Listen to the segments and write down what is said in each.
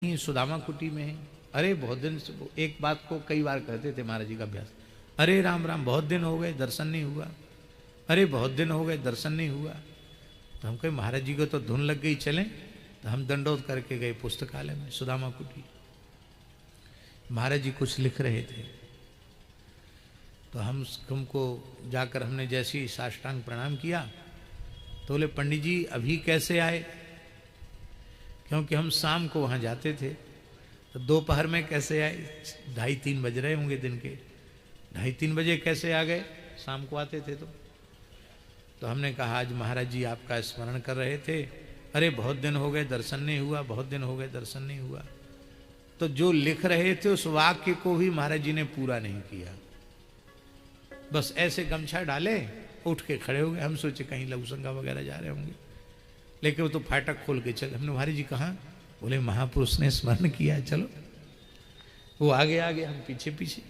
सुदामा कुटी में है। अरे बहुत दिन से एक बात को कई बार कहते थे महाराज जी का अभ्यास। अरे राम राम, बहुत दिन हो गए दर्शन नहीं हुआ। अरे बहुत दिन हो गए दर्शन नहीं हुआ। तो हम कहे महाराज जी को तो धुन लग गई, चलें। तो हम दंडोत करके गए पुस्तकालय में सुदामा कुटी। महाराज जी कुछ लिख रहे थे, तो हमको जाकर हमने जैसी साष्टांग प्रणाम किया तो बोले पंडित जी अभी कैसे आए, क्योंकि हम शाम को वहाँ जाते थे। तो दोपहर में कैसे आए, 2:30-3 बज रहे होंगे दिन के, 2:30-3 बजे कैसे आ गए, शाम को आते थे। तो हमने कहा आज महाराज जी आपका स्मरण कर रहे थे। अरे बहुत दिन हो गए दर्शन नहीं हुआ, बहुत दिन हो गए दर्शन नहीं हुआ। तो जो लिख रहे थे उस वाक्य को भी महाराज जी ने पूरा नहीं किया, बस ऐसे गमछा डाले उठ के खड़े हो गए। हम सोचे कहीं लघुसंगा वगैरह जा रहे होंगे, लेकिन वो तो फाटक खोल के चले। हमने महाराज जी कहाँ, बोले महापुरुष ने स्मरण किया, चलो। वो आगे आगे, हम पीछे पीछे।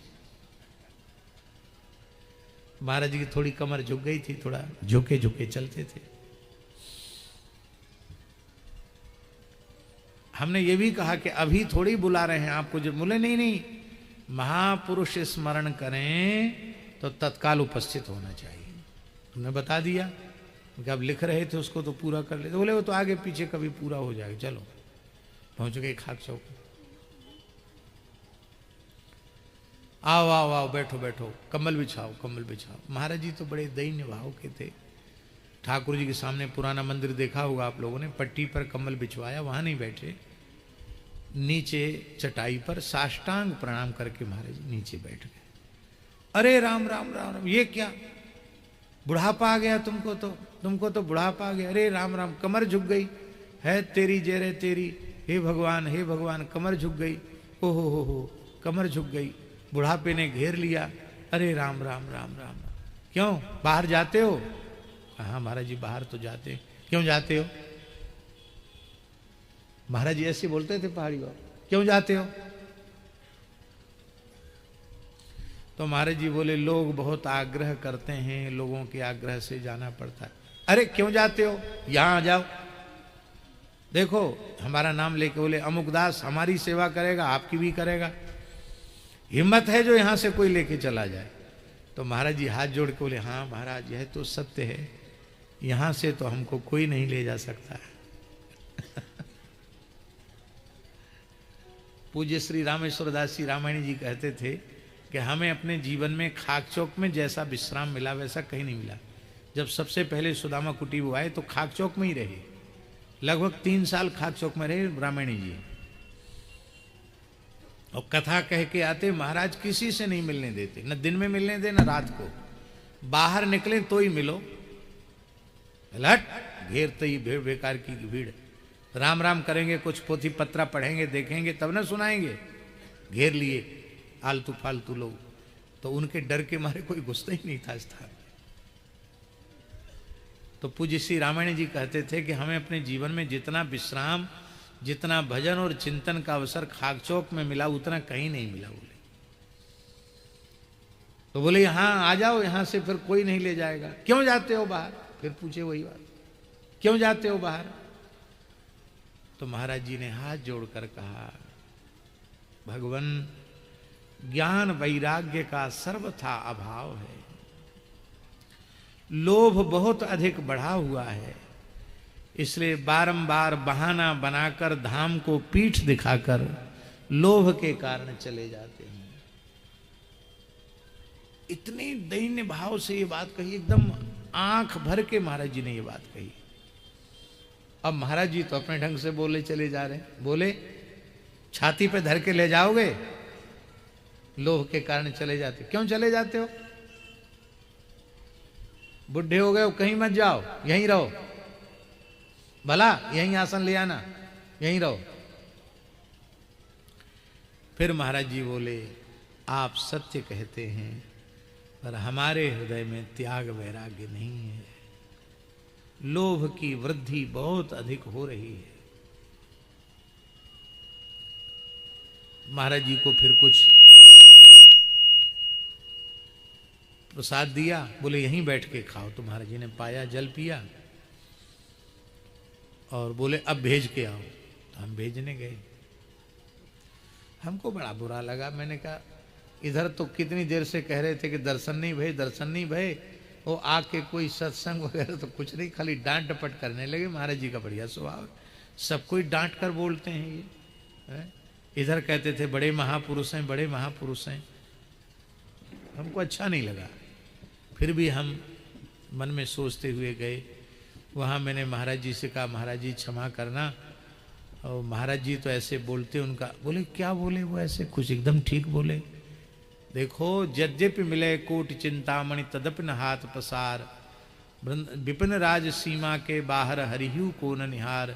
महाराज जी की थोड़ी कमर झुक गई थी, थोड़ा झुके झुके चलते थे। हमने ये भी कहा कि अभी थोड़ी बुला रहे हैं आपको, जो बोले नहीं नहीं, महापुरुष स्मरण करें तो तत्काल उपस्थित होना चाहिए। हमने बता दिया कि अब लिख रहे थे उसको तो पूरा कर लेते। बोले वो तो आगे पीछे कभी पूरा हो जाएगा, चलो। पहुंच गए खाक चौक। आओ आओ आओ, बैठो बैठो, कम्बल बिछाओ कम्बल बिछाओ। महाराज जी तो बड़े दैन्य भाव के थे। ठाकुर जी के सामने पुराना मंदिर देखा होगा आप लोगों ने, पट्टी पर कम्बल बिछवाया, वहां नहीं बैठे, नीचे चटाई पर साष्टांग प्रणाम करके महाराज जी नीचे बैठ गए। अरे राम राम राम राम, ये क्या बुढ़ापा आ गया तुमको तो बुढ़ापा आ गया। अरे राम राम, कमर झुक गई है तेरी जेरे तेरी, हे भगवान कमर झुक गई। ओ हो, कमर झुक गई, बुढ़ापे ने घेर लिया। अरे राम राम राम राम, क्यों बाहर जाते हो? हाँ महाराज जी बाहर तो जाते। क्यों जाते हो? महाराज जी ऐसे बोलते थे पहाड़ी बाबा, क्यों जाते हो? तो महाराज जी बोले लोग बहुत आग्रह करते हैं, लोगों के आग्रह से जाना पड़ता है। अरे क्यों जाते हो, यहां आ जाओ, देखो हमारा नाम लेके। बोले अमुकदास हमारी सेवा करेगा, आपकी भी करेगा, हिम्मत है जो यहां से कोई लेके चला जाए। तो महाराज जी हाथ जोड़ के बोले हाँ महाराज यह तो सत्य है, यहां से तो हमको कोई नहीं ले जा सकता है। पूज्य श्री रामेश्वर दास जी रामायणी जी कहते थे कि हमें अपने जीवन में खाक चौक में जैसा विश्राम मिला वैसा कहीं नहीं मिला। जब सबसे पहले सुदामा कुटी वो आए तो खाक चौक में ही रहे, लगभग 3 साल खाक चौक में रहे रामायणी जी। और कथा कह के आते, महाराज किसी से नहीं मिलने देते, न दिन में मिलने दे न रात को, बाहर निकले तो ही मिलो। लट घेरते ही भीड़, बेकार की भीड़, राम राम करेंगे, कुछ पोथी पत्रा पढ़ेंगे देखेंगे तब न सुनाएंगे, घेर लिए आलतू फालतू लोग। तो उनके डर के मारे कोई घुसता ही नहीं था स्थान। तो पूज्य श्री रामायण जी कहते थे कि हमें अपने जीवन में जितना विश्राम, जितना भजन और चिंतन का अवसर खाक चौक में मिला उतना कहीं नहीं मिला। बोले तो बोले यहां आ जाओ, यहां से फिर कोई नहीं ले जाएगा। क्यों जाते हो बाहर? फिर पूछे वही बात, क्यों जाते हो बाहर? तो महाराज जी ने हाथ जोड़कर कहा भगवान ज्ञान वैराग्य का सर्वथा अभाव है, लोभ बहुत अधिक बढ़ा हुआ है, इसलिए बारंबार बहाना बनाकर धाम को पीठ दिखाकर लोभ के कारण चले जाते हैं। इतने दैन्य भाव से ये बात कही, एकदम आंख भर के महाराज जी ने ये बात कही। अब महाराज जी तो अपने ढंग से बोले चले जा रहे हैं। बोले छाती पे धर के ले जाओगे, लोभ के कारण चले जाते। क्यों चले जाते हो? बुढ़े हो गए हो, कहीं मत जाओ, यहीं रहो, भला यहीं आसन ले आना, यहीं रहो। फिर महाराज जी बोले आप सत्य कहते हैं, पर हमारे हृदय में त्याग वैराग्य नहीं है, लोभ की वृद्धि बहुत अधिक हो रही है। महाराज जी को फिर कुछ प्रसाद दिया, बोले यहीं बैठ के खाओ। तो महाराज जी ने पाया, जल पिया और बोले अब भेज के आओ। तो हम भेजने गए। हमको बड़ा बुरा लगा। मैंने कहा इधर तो कितनी देर से कह रहे थे कि दर्शन नहीं भय, दर्शन नहीं भय, वो आके कोई सत्संग वगैरह तो कुछ नहीं, खाली डांट डपट करने लगे। महाराज जी का बढ़िया स्वभाव, सब कोई डांट कर बोलते हैं ये है? इधर कहते थे बड़े महापुरुष हैं, बड़े महापुरुष हैं। हमको अच्छा नहीं लगा, फिर भी हम मन में सोचते हुए गए। वहाँ मैंने महाराज जी से कहा महाराज जी क्षमा करना, और महाराज जी तो ऐसे बोलते, उनका बोले क्या बोले वो, ऐसे कुछ एकदम ठीक बोले। देखो यद्यपि मिले कोट चिंतामणि तदपि न हाथ पसार, विपिन राज सीमा के बाहर हरिहु को न निहार,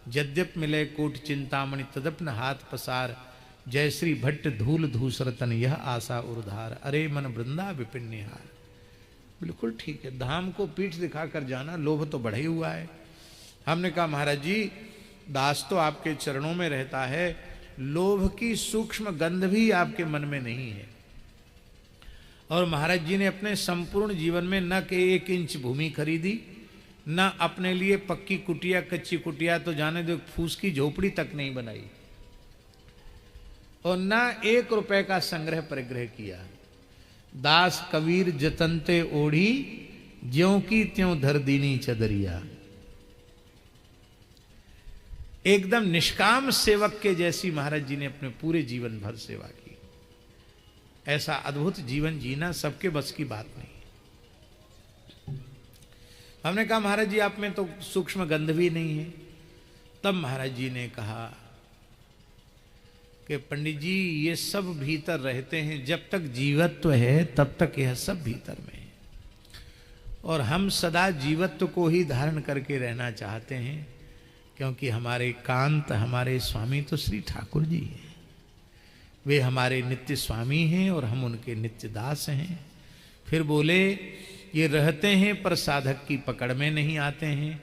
यद्यप मिले कोट चिंतामणि तदपि न हाथ पसार, जय श्री भट्ट धूल धूसरतन यह आशा उर्धार, अरे मन वृंदा विपिन निहार। बिल्कुल ठीक है, धाम को पीठ दिखाकर जाना, लोभ तो बढ़ा ही हुआ है। हमने कहा महाराज जी दास तो आपके चरणों में रहता है, लोभ की सूक्ष्म गंध भी आपके मन में नहीं है। और महाराज जी ने अपने संपूर्ण जीवन में न के 1 इंच भूमि खरीदी, न अपने लिए पक्की कुटिया कच्ची कुटिया तो जाने दो, फूस की झोपड़ी तक नहीं बनाई, और न 1 रुपए का संग्रह परिग्रह किया। दास कबीर जतनते ओढ़ी, ज्यों की त्यों धर दीनी चदरिया। एकदम निष्काम सेवक के जैसी महाराज जी ने अपने पूरे जीवन भर सेवा की। ऐसा अद्भुत जीवन जीना सबके बस की बात नहीं। हमने कहा महाराज जी आप में तो सूक्ष्म गंध भी नहीं है। तब महाराज जी ने कहा कि पंडित जी ये सब भीतर रहते हैं, जब तक जीवत्व है तब तक यह सब भीतर में है, और हम सदा जीवत्व को ही धारण करके रहना चाहते हैं, क्योंकि हमारे कांत हमारे स्वामी तो श्री ठाकुर जी हैं। वे हमारे नित्य स्वामी हैं और हम उनके नित्य दास हैं। फिर बोले ये रहते हैं पर साधक की पकड़ में नहीं आते हैं,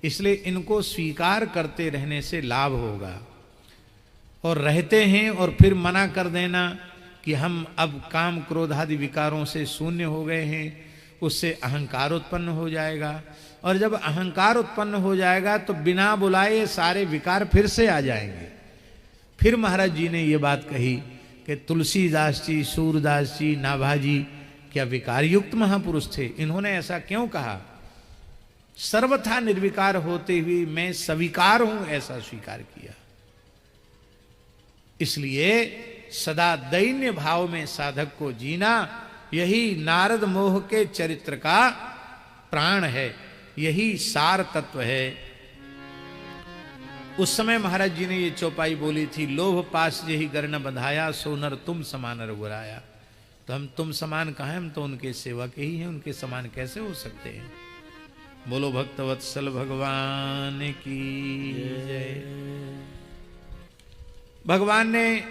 इसलिए इनको स्वीकार करते रहने से लाभ होगा। और रहते हैं और फिर मना कर देना कि हम अब काम क्रोध आदि विकारों से शून्य हो गए हैं, उससे अहंकार उत्पन्न हो जाएगा, और जब अहंकार उत्पन्न हो जाएगा तो बिना बुलाए सारे विकार फिर से आ जाएंगे। फिर महाराज जी ने ये बात कही कि तुलसीदास जी, सूरदास जी, नाभाजी क्या विकार युक्त महापुरुष थे, इन्होंने ऐसा क्यों कहा? सर्वथा निर्विकार होते हुए मैं सविकार हूं ऐसा स्वीकार किया। इसलिए सदा दैन्य भाव में साधक को जीना, यही नारद मोह के चरित्र का प्राण है, यही सार तत्व है। उस समय महाराज जी ने ये चौपाई बोली थी, लोभ पास यही गर न बंधाया, सोनर तुम समान रघुराया। तो हम तुम समान कहाँ हैं, हम तो उनके सेवक ही हैं, उनके समान कैसे हो सकते हैं। बोलो भक्तवत्सल भगवान की जय। भगवान ने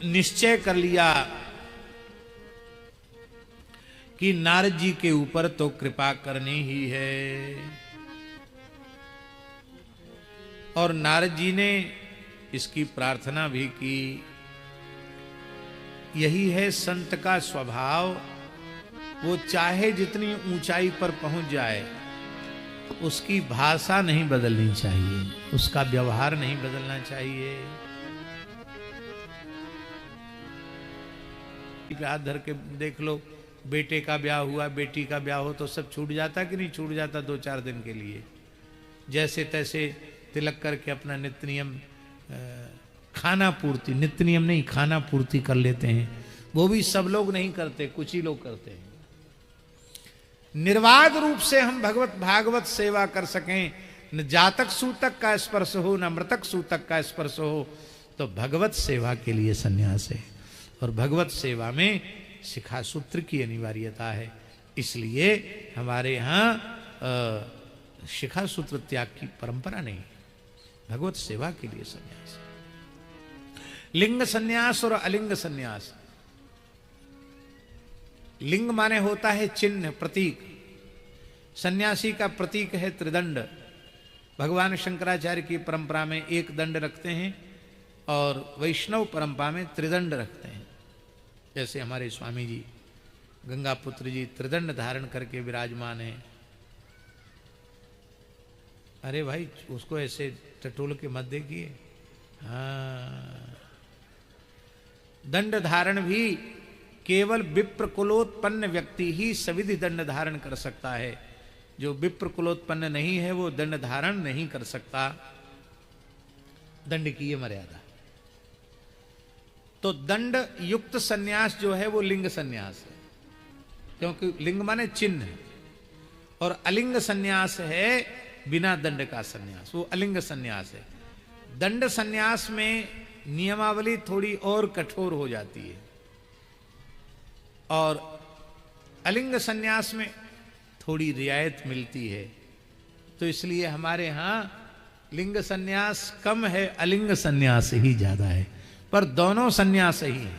निश्चय कर लिया कि नारद जी के ऊपर तो कृपा करनी ही है, और नारद जी ने इसकी प्रार्थना भी की। यही है संत का स्वभाव, वो चाहे जितनी ऊंचाई पर पहुंच जाए, उसकी भाषा नहीं बदलनी चाहिए, उसका व्यवहार नहीं बदलना चाहिए। हाथ धर के देख लो, बेटे का ब्याह हुआ, बेटी का ब्याह हो तो सब छूट जाता कि नहीं छूट जाता 2-4 दिन के लिए, जैसे तैसे तिलक करके अपना नित्य नियम खाना पूर्ति, नित्य नियम नहीं खाना पूर्ति कर लेते हैं। वो भी सब लोग नहीं करते, कुछ ही लोग करते हैं। निर्वाध रूप से हम भगवत भागवत सेवा कर सकें, न जातक सूतक का स्पर्श हो न मृतक सूतक का स्पर्श हो, तो भगवत सेवा के लिए संन्यास है, और भगवत सेवा में शिखा सूत्र की अनिवार्यता है। इसलिए हमारे यहाँ शिखा सूत्र त्याग की परंपरा नहीं, भगवत सेवा के लिए संन्यास। लिंग संन्यास और अलिंग संन्यास। लिंग माने होता है चिन्ह, प्रतीक। सन्यासी का प्रतीक है त्रिदंड। भगवान शंकराचार्य की परंपरा में 1 दंड रखते हैं, और वैष्णव परंपरा में त्रिदंड रखते हैं। जैसे हमारे स्वामी जी गंगापुत्र जी त्रिदंड धारण करके विराजमान हैं। अरे भाई उसको ऐसे टटोल के मत देखिए। हाँ, दंड धारण भी केवल विप्र कुलोत्पन्न व्यक्ति ही सविधि दंड धारण कर सकता है। जो विप्र कुलोत्पन्न नहीं है वो दंड धारण नहीं कर सकता। दंड की ये मर्यादा। तो दंड युक्त सन्यास जो है वो लिंग सन्यास है, क्योंकि लिंग माने चिन्ह, और अलिंग सन्यास है बिना दंड का सन्यास, वो अलिंग सन्यास है। दंड सन्यास में नियमावली थोड़ी और कठोर हो जाती है, और अलिंग सन्यास में थोड़ी रियायत मिलती है। तो इसलिए हमारे यहां लिंग सन्यास कम है, अलिंग सन्यास ही ज्यादा है, पर दोनों सन्यास ही है।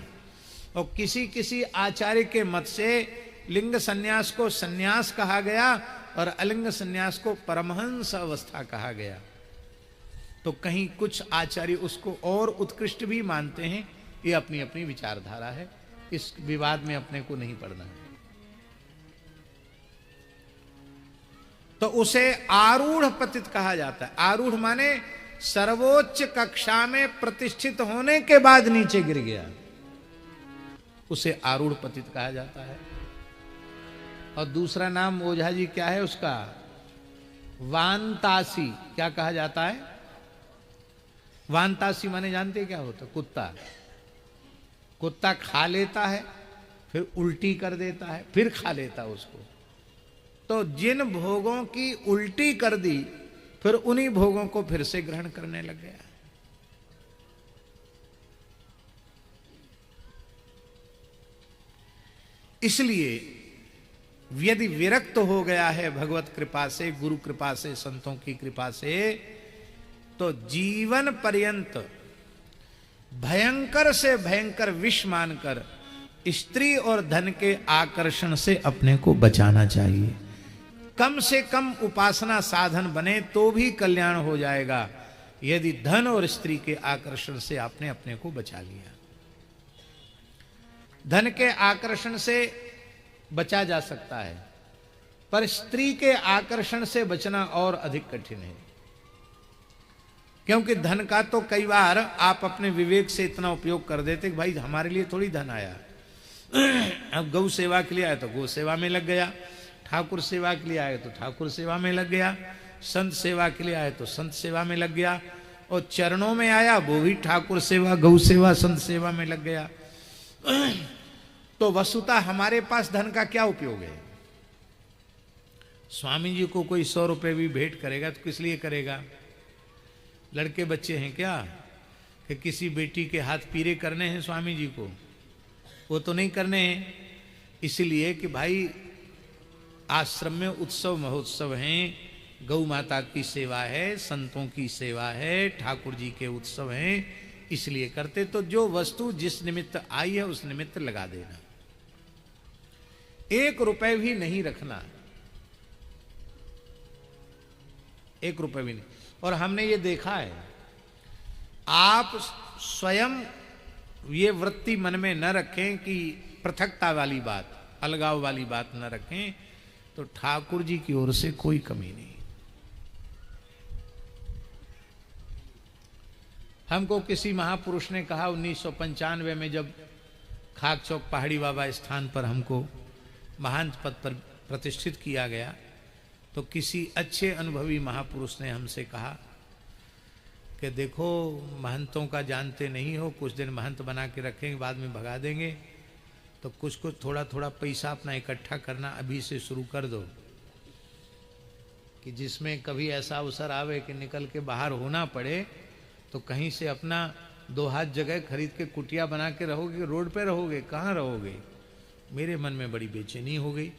और किसी किसी आचार्य के मत से लिंग सन्यास को सन्यास कहा गया और अलिंग सन्यास को परमहंस अवस्था कहा गया। तो कहीं कुछ आचार्य उसको और उत्कृष्ट भी मानते हैं। ये अपनी अपनी विचारधारा है, इस विवाद में अपने को नहीं पड़ना है। तो उसे आरूढ़ पतित कहा जाता है। आरूढ़ माने सर्वोच्च कक्षा में प्रतिष्ठित होने के बाद नीचे गिर गया, उसे आरूढ़ पतित कहा जाता है। और दूसरा नाम ओझा जी क्या है उसका? वानतासी। क्या कहा जाता है? वानतासी माने जानते क्या होता? कुत्ता। कुत्ता खा लेता है, फिर उल्टी कर देता है, फिर खा लेता उसको। तो जिन भोगों की उल्टी कर दी, फिर उन्हीं भोगों को फिर से ग्रहण करने लग गया। इसलिए यदि विरक्त हो गया है भगवत कृपा से, गुरु कृपा से, संतों की कृपा से, तो जीवन पर्यंत भयंकर से भयंकर विष मानकर स्त्री और धन के आकर्षण से अपने को बचाना चाहिए। कम से कम उपासना साधन बने तो भी कल्याण हो जाएगा, यदि धन और स्त्री के आकर्षण से आपने अपने को बचा लिया। धन के आकर्षण से बचा जा सकता है, पर स्त्री के आकर्षण से बचना और अधिक कठिन है। क्योंकि धन का तो कई बार आप अपने विवेक से इतना उपयोग कर देते कि भाई हमारे लिए थोड़ी धन आया। अब गौ सेवा के लिए आया तो गौ सेवा में लग गया, ठाकुर सेवा के लिए आए तो ठाकुर सेवा में लग गया, संत सेवा के लिए आए तो संत सेवा में लग गया, और चरणों में आया वो भी ठाकुर सेवा, गौ सेवा, संत सेवा में लग गया। तो वस्तुतः हमारे पास धन का क्या उपयोग है? स्वामी जी को कोई 100 रुपए भी भेंट करेगा तो किस लिए करेगा? लड़के बच्चे हैं क्या कि किसी बेटी के हाथ पीरे करने हैं स्वामी जी को? वो तो नहीं करने हैं। इसलिए कि भाई आश्रम में उत्सव महोत्सव हैं, गौ माता की सेवा है, संतों की सेवा है, ठाकुर जी के उत्सव हैं, इसलिए करते। तो जो वस्तु जिस निमित्त आई है उस निमित्त लगा देना, 1 रुपए भी नहीं रखना, 1 रुपए भी नहीं। और हमने ये देखा है, आप स्वयं ये वृत्ति मन में न रखें कि पृथकता वाली बात, अलगाव वाली बात न रखें, तो ठाकुर जी की ओर से कोई कमी नहीं। हमको किसी महापुरुष ने कहा 1995 में, जब खाक चौक पहाड़ी बाबा स्थान पर हमको महंत पद पर प्रतिष्ठित किया गया, तो किसी अच्छे अनुभवी महापुरुष ने हमसे कहा कि देखो महंतों का जानते नहीं हो, कुछ दिन महंत बना के रखेंगे, बाद में भगा देंगे, तो कुछ कुछ थोड़ा थोड़ा पैसा अपना इकट्ठा करना अभी से शुरू कर दो, कि जिसमें कभी ऐसा अवसर आवे कि निकल के बाहर होना पड़े तो कहीं से अपना 2 हाथ जगह खरीद के कुटिया बना के रहोगे, रोड पे रहोगे, कहाँ रहोगे। मेरे मन में बड़ी बेचैनी हो गई।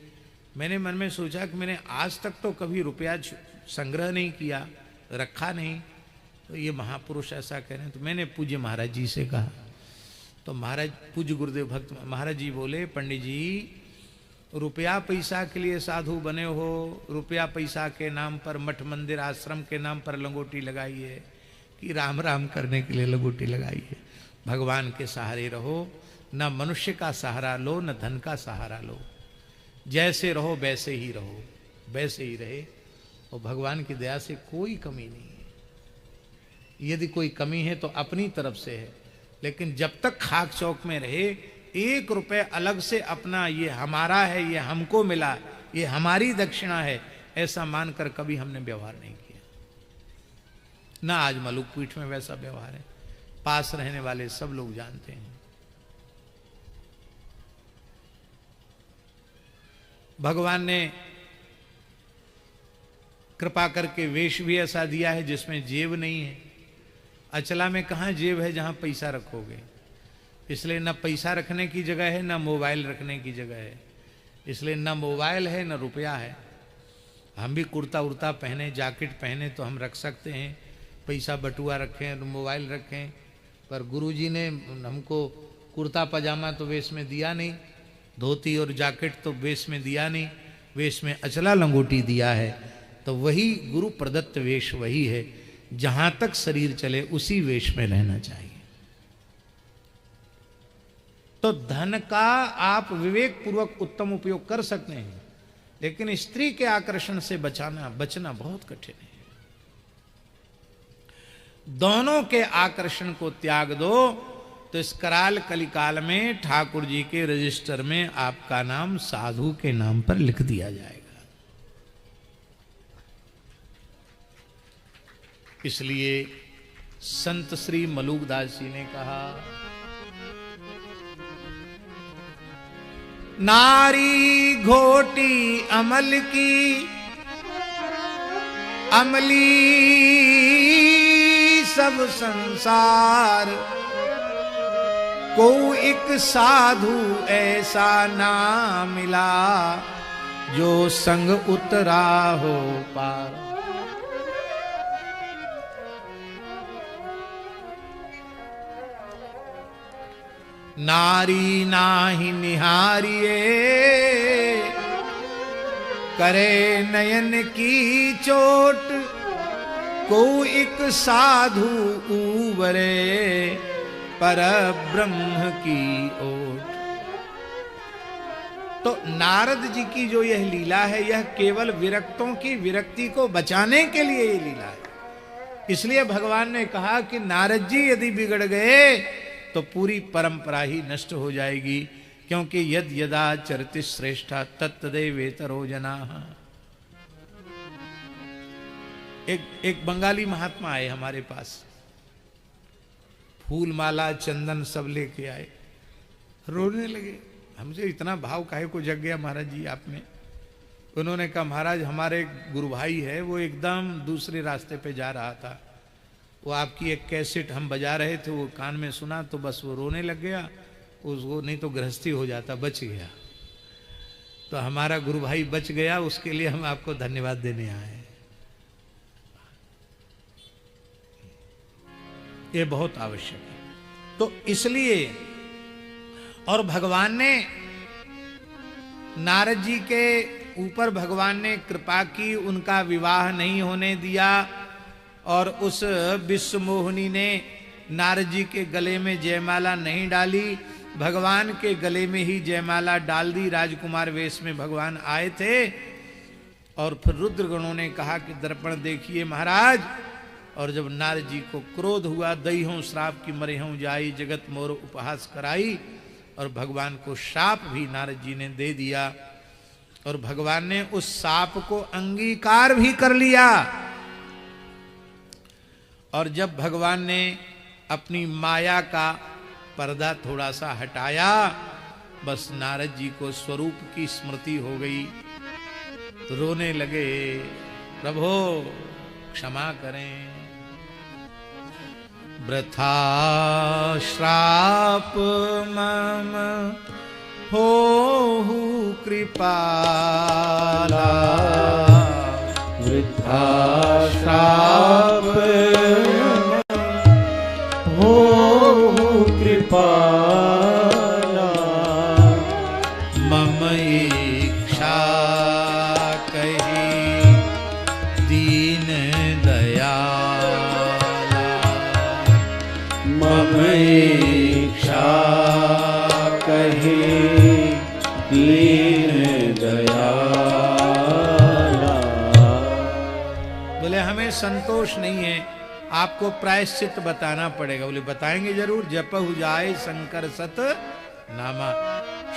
मैंने मन में सोचा कि मैंने आज तक तो कभी रुपया संग्रह नहीं किया, रखा नहीं, तो ये महापुरुष ऐसा कह रहे हैं। तो मैंने पूज्य महाराज जी से कहा, तो महाराज पूज्य गुरुदेव भक्त महाराज जी बोले, पंडित जी रुपया पैसा के लिए साधु बने हो, रुपया पैसा के नाम पर मठ मंदिर आश्रम के नाम पर लंगोटी लगाई है कि राम राम करने के लिए लंगोटी लगाई है। भगवान के सहारे रहो, न मनुष्य का सहारा लो, न धन का सहारा लो, जैसे रहो वैसे ही रहो, वैसे ही रहे, और भगवान की दया से कोई कमी नहीं है। यदि कोई कमी है तो अपनी तरफ से है, लेकिन जब तक खाक चौक में रहे, 1 रुपए अलग से अपना ये हमारा है, ये हमको मिला, ये हमारी दक्षिणा है, ऐसा मानकर कभी हमने व्यवहार नहीं किया। ना आज मलुक पीठ में वैसा व्यवहार है, पास रहने वाले सब लोग जानते हैं। भगवान ने कृपा करके वेश भी ऐसा दिया है जिसमें जेब नहीं है। अचला में कहाँ जेब है जहां पैसा रखोगे, इसलिए न पैसा रखने की जगह है, न मोबाइल रखने की जगह है, इसलिए न मोबाइल है न रुपया है। हम भी कुर्ता उर्ता पहने, जैकेट पहने तो हम रख सकते हैं, पैसा बटुआ रखें, मोबाइल रखें, पर गुरुजी ने हमको कुर्ता पजामा तो वेश में दिया नहीं, धोती और जैकेट तो वेश में दिया नहीं, वेश में अचला लंगोटी दिया है। तो वही गुरु प्रदत्त वेश वही है, जहां तक शरीर चले उसी वेश में रहना चाहिए। तो धन का आप विवेक पूर्वक उत्तम उपयोग कर सकते हैं, लेकिन स्त्री के आकर्षण से बचना बहुत कठिन है। दोनों के आकर्षण को त्याग दो तो इस कराल कलिकाल में ठाकुर जी के रजिस्टर में आपका नाम साधु के नाम पर लिख दिया जाएगा। इसलिए संत श्री मलुकदास जी ने कहा, नारी घोटी अमल की, अमली सब संसार, को एक साधु ऐसा ना मिला, जो संग उतरा हो पार। नारी नाही निहारिए, करे नयन की चोट, को एक साधु उबरे, पर ब्रह्म की ओट। तो नारद जी की जो यह लीला है, यह केवल विरक्तों की विरक्ति को बचाने के लिए ये लीला है। इसलिए भगवान ने कहा कि नारद जी यदि बिगड़ गए तो पूरी परंपरा ही नष्ट हो जाएगी, क्योंकि यद यदा चरति श्रेष्ठा तत्तदेवेतरो जनाः। एक बंगाली महात्मा आए हमारे पास, फूल माला चंदन सब लेके आए, रोने लगे। हमसे इतना भाव काहे को जग गया महाराज जी आप में? उन्होंने कहा महाराज हमारे गुरु भाई है, वो एकदम दूसरे रास्ते पे जा रहा था, वो आपकी एक कैसेट हम बजा रहे थे, वो कान में सुना तो बस वो रोने लग गया, उसको नहीं तो गृहस्थी हो जाता, बच गया। तो हमारा गुरु भाई बच गया, उसके लिए हम आपको धन्यवाद देने आए। ये बहुत आवश्यक है। तो इसलिए, और भगवान ने नारद जी के ऊपर भगवान ने कृपा की, उनका विवाह नहीं होने दिया, और उस विश्व मोहिनी ने नारद जी के गले में जयमाला नहीं डाली, भगवान के गले में ही जयमाला डाल दी। राजकुमार वेश में भगवान आए थे, और फिर रुद्रगणों ने कहा कि दर्पण देखिए महाराज। और जब नारद जी को क्रोध हुआ, दई हों श्राप की मरे हों जाई, जगत मोर उपहास कराई, और भगवान को शाप भी नारद जी ने दे दिया, और भगवान ने उस शाप को अंगीकार भी कर लिया। और जब भगवान ने अपनी माया का पर्दा थोड़ा सा हटाया, बस नारद जी को स्वरूप की स्मृति हो गई, तो रोने लगे, प्रभो क्षमा करें, वृथा श्राप मम होहु कृपाला, वृथा श्राप होहु कृपाला, मम इच्छा कही दीन दयाला, मम इच्छा कही दीन दयाला। बोले हमें संतोष नहीं है, आपको प्रायश्चित बताना पड़ेगा। बोले बताएंगे जरूर। जपहु जाए शंकर सत नामा।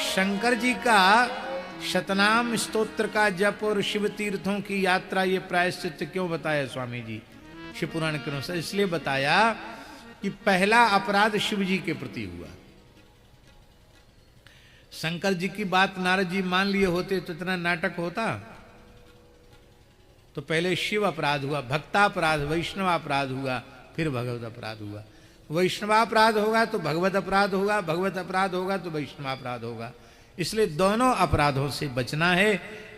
शंकर जी का शतनाम स्तोत्र का जप और शिव तीर्थों की यात्रा, ये प्रायश्चित क्यों बताया स्वामी जी शिव पुराण के अनुसार? इसलिए बताया कि पहला अपराध शिव जी के प्रति हुआ। शंकर जी की बात नारद जी मान लिए होते तो इतना नाटक होता? तो पहले शिव अपराध हुआ, भक्तापराध, वैष्णवापराध हुआ, फिर भगवत अपराध हुआ। वैष्णवापराध होगा तो भगवत अपराध होगा, भगवत अपराध होगा तो वैष्णवापराध होगा। इसलिए दोनों अपराधों से बचना है।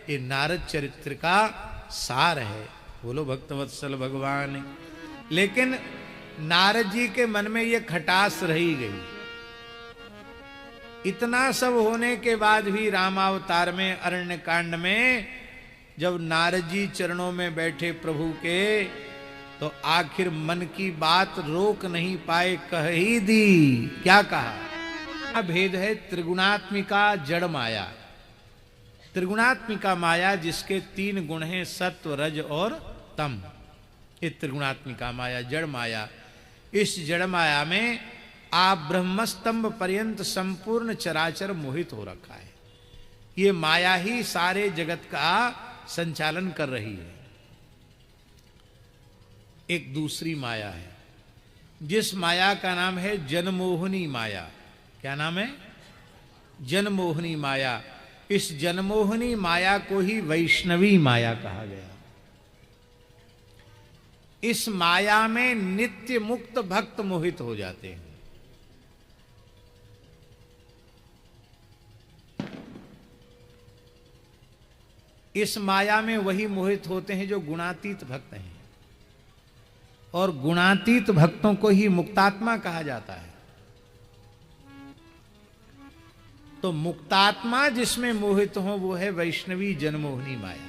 ये नारद चरित्र का सार है। बोलो भक्तवत्सल भगवान। लेकिन नारद जी के मन में ये खटास रही गई। इतना सब होने के बाद भी रामावतार में, अरण्य कांड में, जब नारद जी चरणों में बैठे प्रभु के, तो आखिर मन की बात रोक नहीं पाए, कह ही दी। क्या कहा? भेद है त्रिगुणात्मिका जड़ माया। त्रिगुणात्मिका माया जिसके 3 गुण हैं, सत्व, रज और तम। ये त्रिगुणात्मिका माया, जड़ माया। इस जड़ माया में आप ब्रह्मस्तंभ पर्यंत संपूर्ण चराचर मोहित हो रखा है। ये माया ही सारे जगत का संचालन कर रही है। एक दूसरी माया है, जिस माया का नाम है जनमोहनी माया। क्या नाम है? जनमोहनी माया। इस जनमोहनी माया को ही वैष्णवी माया कहा गया। इस माया में नित्य मुक्त भक्त मोहित हो जाते हैं। इस माया में वही मोहित होते हैं जो गुणातीत भक्त हैं, और गुणातीत भक्तों को ही मुक्तात्मा कहा जाता है। तो मुक्तात्मा जिसमें मोहित हो वो है वैष्णवी जनमोहनी माया।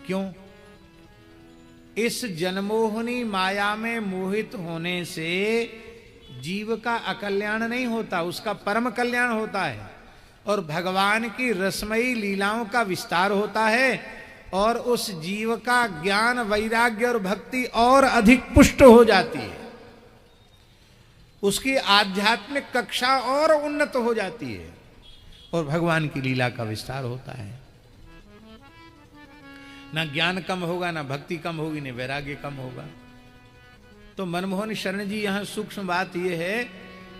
क्यों? इस जनमोहनी माया में मोहित होने से जीव का अकल्याण नहीं होता, उसका परम कल्याण होता है, और भगवान की रसमयी लीलाओं का विस्तार होता है, और उस जीव का ज्ञान, वैराग्य और भक्ति और अधिक पुष्ट हो जाती है। उसकी आध्यात्मिक कक्षा और उन्नत हो जाती है, और भगवान की लीला का विस्तार होता है। ना ज्ञान कम होगा, ना भक्ति कम होगी, ना वैराग्य कम होगा। तो मनमोहन शरण जी यहां सूक्ष्म बात यह है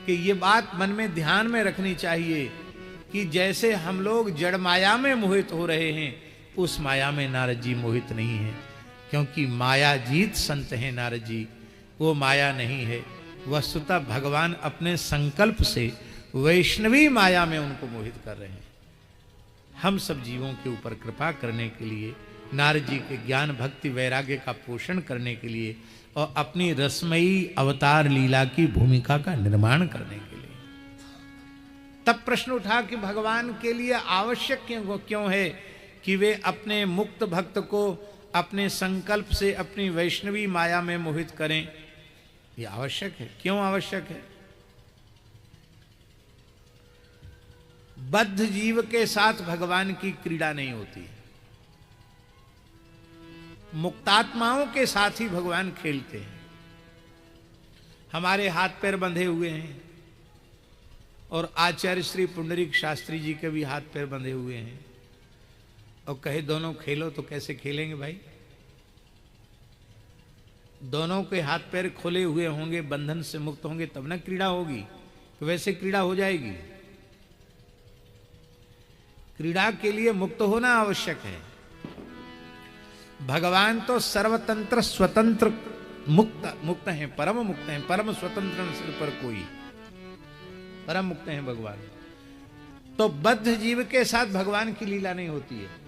कि ये बात मन में ध्यान में रखनी चाहिए कि जैसे हम लोग जड़ माया में मोहित हो रहे हैं, उस माया में नारद जी मोहित नहीं है, क्योंकि माया जीत संत हैं नारद जी। वो माया नहीं है, वस्तुतः भगवान अपने संकल्प से वैष्णवी माया में उनको मोहित कर रहे हैं। हम सब जीवों के ऊपर कृपा करने के लिए, नारद जी के ज्ञान, भक्ति, वैराग्य का पोषण करने के लिए, और अपनी रसमयी अवतार लीला की भूमिका का निर्माण करने के लिए। तब प्रश्न उठा कि भगवान के लिए आवश्यक क्यों है कि वे अपने मुक्त भक्त को अपने संकल्प से अपनी वैष्णवी माया में मोहित करें। यह आवश्यक है। क्यों आवश्यक है? बद्ध जीव के साथ भगवान की क्रीड़ा नहीं होती। मुक्तात्माओं के साथ ही भगवान खेलते हैं। हमारे हाथ पैर बंधे हुए हैं, और आचार्य श्री पुंडरीक शास्त्री जी के भी हाथ पैर बंधे हुए हैं, और कहे दोनों खेलो, तो कैसे खेलेंगे भाई? दोनों के हाथ पैर खोले हुए होंगे, बंधन से मुक्त होंगे, तब ना क्रीड़ा होगी। तो वैसे क्रीड़ा हो जाएगी? क्रीड़ा के लिए मुक्त होना आवश्यक है। भगवान तो सर्वतंत्र स्वतंत्र मुक्त हैं, परम मुक्त हैं, परम स्वतंत्र न सिर पर कोई, परम मुक्त हैं भगवान। तो बद्ध जीव के साथ भगवान की लीला नहीं होती है।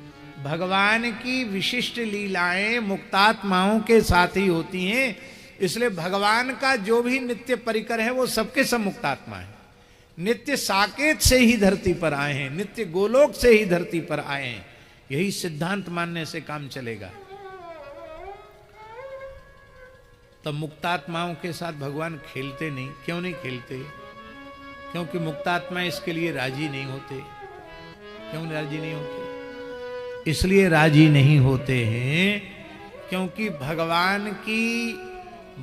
भगवान की विशिष्ट लीलाएं मुक्तात्माओं के साथ ही होती हैं। इसलिए भगवान का जो भी नित्य परिकर है वो सबके सब मुक्तात्मा है। नित्य साकेत से ही धरती पर आए हैं, नित्य गोलोक से ही धरती पर आए हैं। यही सिद्धांत मानने से काम चलेगा। तो मुक्तात्माओं के साथ भगवान खेलते नहीं। क्यों नहीं खेलते? क्योंकि मुक्तात्मा इसके लिए राजी नहीं होते। क्यों राजी नहीं होते? इसलिए राजी नहीं होते हैं क्योंकि भगवान की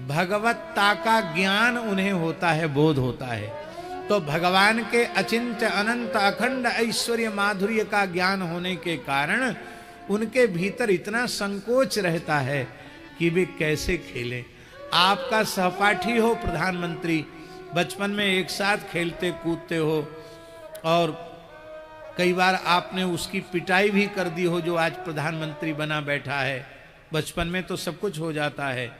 भगवत्ता का ज्ञान उन्हें होता है, बोध होता है। तो भगवान के अचिंत्य अनंत अखंड ऐश्वर्य माधुर्य का ज्ञान होने के कारण उनके भीतर इतना संकोच रहता है कि वे कैसे खेलें। आपका सहपाठी हो प्रधानमंत्री, बचपन में एक साथ खेलते कूदते हो और कई बार आपने उसकी पिटाई भी कर दी हो, जो आज प्रधानमंत्री बना बैठा है। बचपन में तो सब कुछ हो जाता है,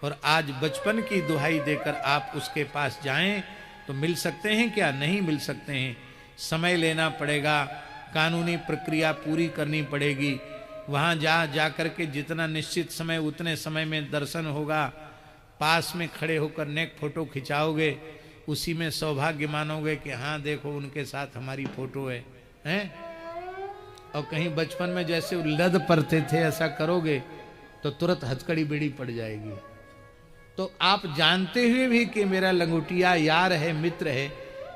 और आज बचपन की दुहाई देकर आप उसके पास जाएं तो मिल सकते हैं क्या? नहीं मिल सकते हैं। समय लेना पड़ेगा, कानूनी प्रक्रिया पूरी करनी पड़ेगी। वहाँ जा करके जितना निश्चित समय उतने समय में दर्शन होगा। पास में खड़े होकर नेक फोटो खिंचाओगे, उसी में सौभाग्य मानोगे कि हाँ देखो उनके साथ हमारी फोटो है, हैं? और कहीं बचपन में जैसे लद पड़ते थे ऐसा करोगे तो तुरंत हथकड़ी बेड़ी पड़ जाएगी। तो आप जानते हुए भी कि मेरा लंगोटिया यार है, मित्र है,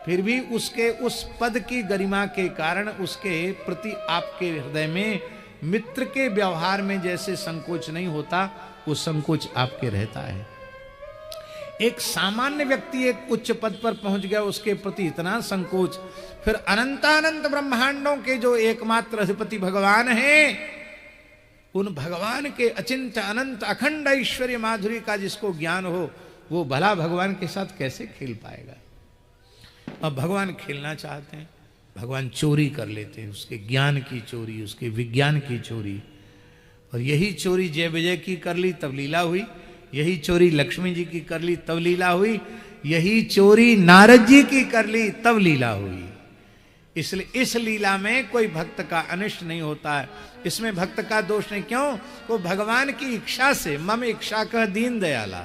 फिर भी उसके उस पद की गरिमा के कारण उसके प्रति आपके हृदय में मित्र के व्यवहार में जैसे संकोच नहीं होता, वो संकोच आपके रहता है। एक सामान्य व्यक्ति एक उच्च पद पर पहुंच गया, उसके प्रति इतना संकोच, फिर अनंतानंत ब्रह्मांडों के जो एकमात्र अधिपति भगवान हैं, उन भगवान के अचिंत्य अनंत अखंड ऐश्वर्य माधुर्य का जिसको ज्ञान हो, वो भला भगवान के साथ कैसे खेल पाएगा? अब भगवान खेलना चाहते हैं, भगवान चोरी कर लेते हैं, उसके ज्ञान की चोरी, उसके विज्ञान की चोरी। और यही चोरी जय विजय की कर ली तब लीला हुई, यही चोरी लक्ष्मी जी की कर ली तब लीला हुई, यही चोरी नारद जी की कर ली तब लीला हुई। इसलिए इस लीला में कोई भक्त का अनिष्ट नहीं होता है, इसमें भक्त का दोष नहीं। क्यों? वो भगवान की इच्छा से, मम इच्छा कह दीन दयाला।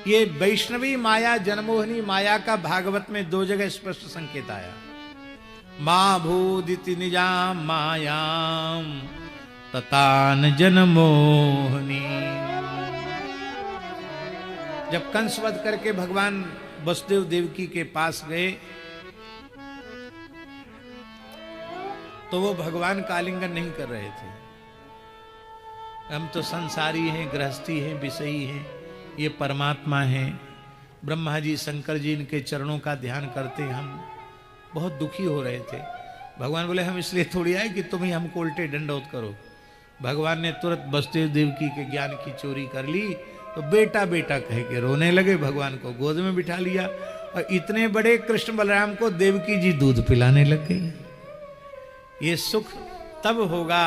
ये वैष्णवी माया, जनमोहनी माया का भागवत में 2 जगह स्पष्ट संकेत आया। मां भूदिति निजाम मायाम ततान जनमोहनी। जब कंस वध करके भगवान वसुदेव देवकी के पास गए तो वो भगवान का आलिंगन नहीं कर रहे थे। हम तो संसारी हैं, गृहस्थी हैं, विषयी हैं, ये परमात्मा हैं। ब्रह्मा जी शंकर जी इनके चरणों का ध्यान करते हम बहुत दुखी हो रहे थे। भगवान बोले हम इसलिए थोड़ी आए कि तुम ही हमको उल्टे दंडौत करो। भगवान ने तुरंत वसुदेव देवकी के ज्ञान की चोरी कर ली, तो बेटा बेटा कह के रोने लगे, भगवान को गोद में बिठा लिया, और इतने बड़े कृष्ण बलराम को देवकी जी दूध पिलाने लग गई। ये सुख तब होगा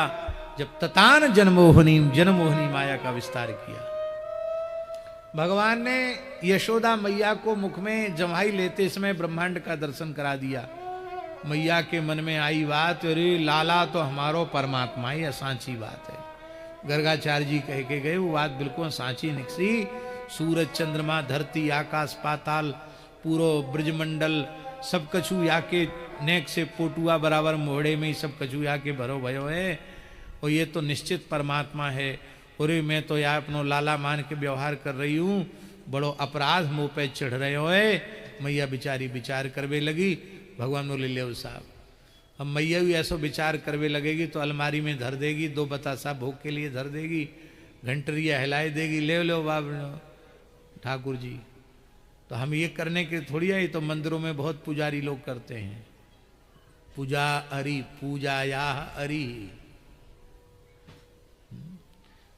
जब ततान जनमोहनी माया का विस्तार किया। भगवान ने यशोदा मैया को मुख में जमाई लेते समय ब्रह्मांड का दर्शन करा दिया। मैया के मन में आई बात, अरे लाला तो हमारो परमात्मा ही सांची बात है। गर्गाचार्य जी कह के गए, वो बात बिल्कुल सांची निकसी। सूरज चंद्रमा धरती आकाश पाताल पूरो ब्रजमंडल सब कछु या के नेक से पोटुआ बराबर मोहड़े में ही सब कछु या के भरो भयो है, और ये तो निश्चित परमात्मा है। अरे मैं तो यार अपनो लाला मान के व्यवहार कर रही हूँ, बड़ो अपराध मुँह पे चढ़ रहे हो। मैया बिचारी विचार करवे लगी। भगवान बोले ले साहब, अब मैया भी ऐसा विचार करवे लगेगी तो अलमारी में धर देगी, 2 बतासा भोग के लिए धर देगी, घंटरिया हिलाए देगी, ले लो बाब ठाकुर जी। तो हम ये करने के थोड़ी है, तो मंदिरों में बहुत पुजारी लोग करते हैं, पूजा अरी पूजा या अरी।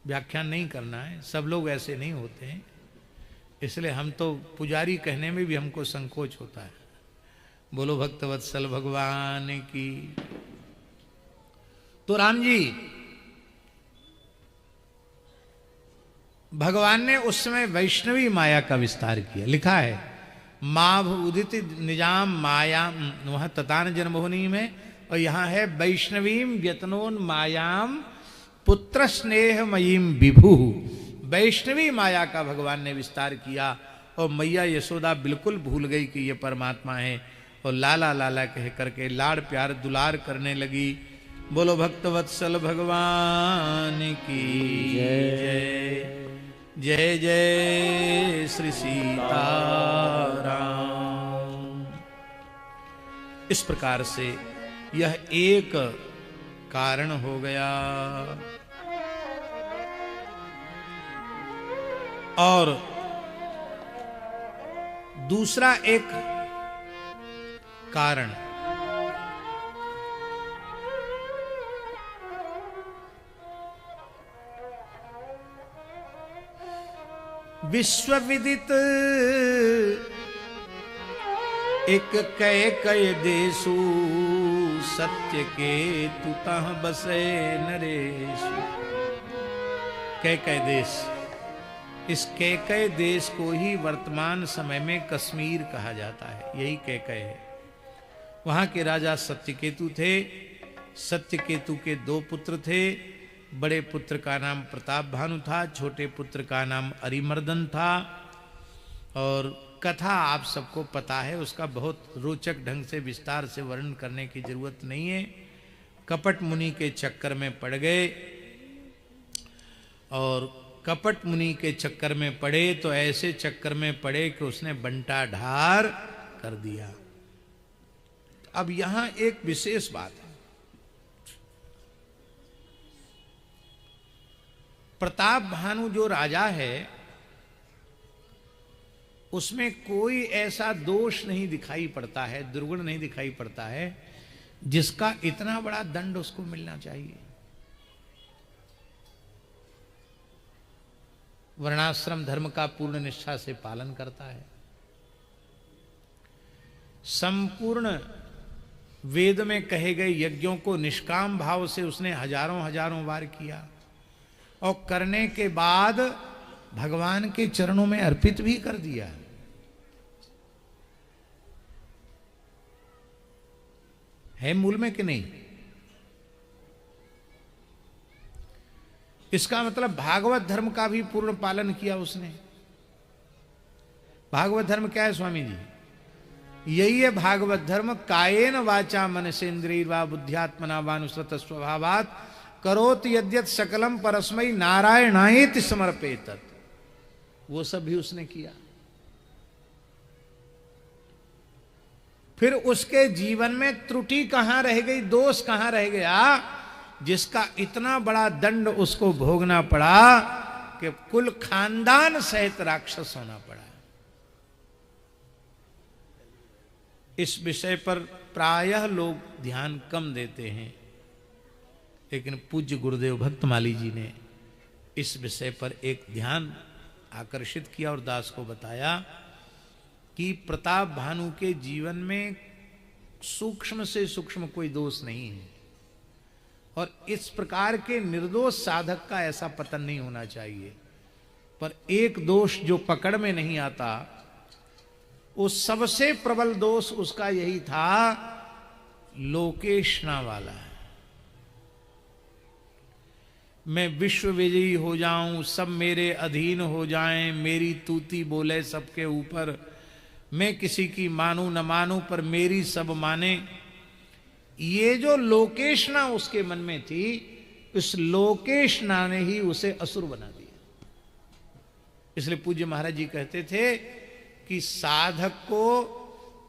व्याख्यान नहीं करना है, सब लोग ऐसे नहीं होते हैं, इसलिए हम तो पुजारी कहने में भी हमको संकोच होता है। बोलो भक्तवत्सल भगवान की। तो राम जी भगवान ने उस समय वैष्णवी माया का विस्तार किया। लिखा है माँ उदित निजाम माया, वहां ततान जनमोहनी में, और यहां है वैष्णवीम व्यतनोन मायाम पुत्र स्नेह मयीम विभु। वैष्णवी माया का भगवान ने विस्तार किया, और मैया यशोदा बिल्कुल भूल गई कि ये परमात्मा है, और लाला लाला कह करके लाड़ प्यार दुलार करने लगी। बोलो भक्तवत्सल भगवान की जय। जय जय श्री सीताराम। इस प्रकार से यह एक कारण हो गया। और दूसरा एक कारण, विश्वविदित एक कय कय देशु, सत्य के तु तह बसे नरेश। कय कय देश, इस कैकय देश को ही वर्तमान समय में कश्मीर कहा जाता है, यही कैकय है। वहां के राजा सत्यकेतु थे। सत्यकेतु के 2 पुत्र थे। बड़े पुत्र का नाम प्रताप भानु था, छोटे पुत्र का नाम अरिमर्दन था। और कथा आप सबको पता है, उसका बहुत रोचक ढंग से विस्तार से वर्णन करने की जरूरत नहीं है। कपट मुनि के चक्कर में पड़ गए, और कपट मुनि के चक्कर में पड़े तो ऐसे चक्कर में पड़े कि उसने बंटा ढार कर दिया। अब यहां एक विशेष बात है, प्रताप भानु जो राजा है उसमें कोई ऐसा दोष नहीं दिखाई पड़ता है, दुर्गुण नहीं दिखाई पड़ता है जिसका इतना बड़ा दंड उसको मिलना चाहिए। वर्णाश्रम धर्म का पूर्ण निष्ठा से पालन करता है। संपूर्ण वेद में कहे गए यज्ञों को निष्काम भाव से उसने हजारों हजारों बार किया, और करने के बाद भगवान के चरणों में अर्पित भी कर दिया। है मूल में कि नहीं? इसका मतलब भागवत धर्म का भी पूर्ण पालन किया उसने। भागवत धर्म क्या है स्वामी जी? यही है भागवत धर्म। कायेन वाचा मनसेन्द्रियर्वा बुद्ध्यात्मना वानुसृत स्वभावात् करोत यद्यत सकलम परस्मै नारायणायेति समर्पेतत्। वो सब भी उसने किया। फिर उसके जीवन में त्रुटि कहां रह गई, दोष कहां रह गया, जिसका इतना बड़ा दंड उसको भोगना पड़ा कि कुल खानदान सहित राक्षस होना पड़ा। इस विषय पर प्रायः लोग ध्यान कम देते हैं, लेकिन पूज्य गुरुदेव भक्तमाली जी ने इस विषय पर एक ध्यान आकर्षित किया और दास को बताया कि प्रताप भानु के जीवन में सूक्ष्म से सूक्ष्म कोई दोष नहीं है, और इस प्रकार के निर्दोष साधक का ऐसा पतन नहीं होना चाहिए। पर एक दोष जो पकड़ में नहीं आता, उस सबसे प्रबल दोष उसका यही था, लोकेशना वाला। मैं विश्व विजयी हो जाऊं, सब मेरे अधीन हो जाएं, मेरी तूती बोले सबके ऊपर, मैं किसी की मानूं न मानूं पर मेरी सब माने। ये जो लोकेशना उसके मन में थी, इस लोकेशना ने ही उसे असुर बना दिया। इसलिए पूज्य महाराज जी कहते थे कि साधक को